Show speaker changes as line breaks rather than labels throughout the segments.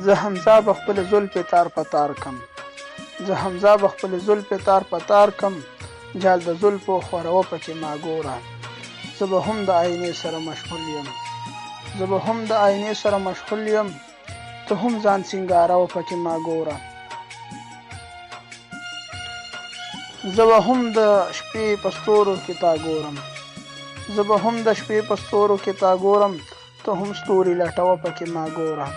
زه حمزه به خپل زلفې تار په تار کم، زه حمزه به خپل زلفې تار په تار کم، جال د زلفو خوروه پکې ما ګوره. زه به هم د آینې سره مشغول یم، زه به هم د آینې سره مشغول یم، ته هم ځان سینګاروه پکې ما ګوره. زه به هم د شپې په ستورو کې تا ګورم، زه به هم د شپې په ستورو کې تا ګورم، ته هم ستوري لټوه پکې ما ګوره.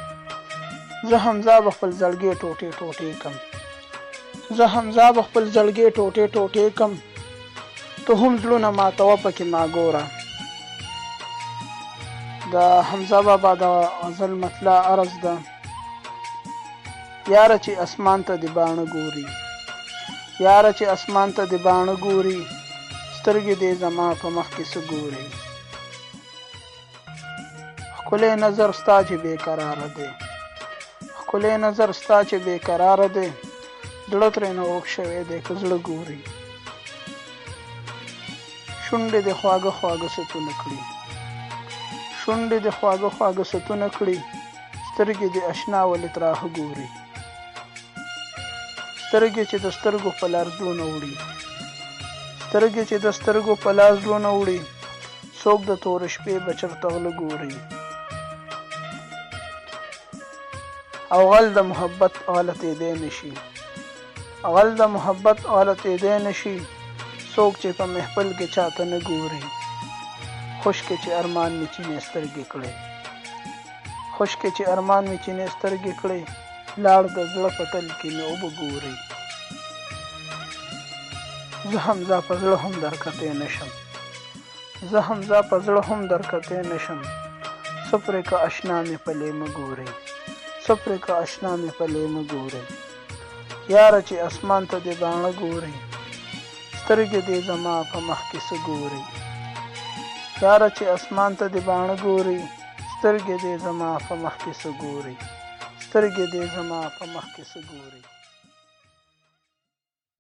زه حمزه به خپل زړګي ټوټې ټوټې کم، زه حمزه به خپل زړګي ټوټې ټوټې کم، ته هم زړونه ماتوه پکې ما ګوره. د حمزه بابا د غزل مطلع عرض ده: یاره چې اسمان ته د باڼه ګوري، یاره چې اسمان ته د باڼه ګوري، سترګې دې زما په مخ کې څه ګوري. ښکلی نظر ستا چې بې قراره دی، ښکلی نظر ستا چې بې قراره دی، زړه ترېنه اوښ شوی دی که زړه ګوري. شونډې دې خواږه خواږه ستونه کړي، شونډې دې خواږه خواږه ستونه کړي، سترګې دې اشنا ولې تراخه ګوري. سترګې چې د سترګو په لار زړونه وړي، سترګې چې د سترګو په لار زړونه وړي، څوک د تورې شپې به چېرته غله ګوري. او غل د محبت غلطېدی نشي، غل د محبت غلطېدی نشي، څوک چې په محفل کې چاته نه ګوري. خشکې چې ارمان مې چینې سترګې کړې، خشکې چې ارمان مې چینې سترګې کړې، لاړ د زړه په تل کې مې اوبه ګوري. زه حمزه په زړه هم درکتی نشم، زه حمزه په زړه هم درکتی نشم، څه پرې که اشنا مې په لیمه ګوري، څه پرې که اشنا مې په لیمه ګوري. یاره چې اسمان ته دې باڼه ګوري، سترګې دې زما په مخ کې څه ګوري. یاره چې اسمان ته دې باڼه ګوري، سترګې دې زما په مخ کې څه ګوري، سترګې دې زما په مخ کې څه ګوري.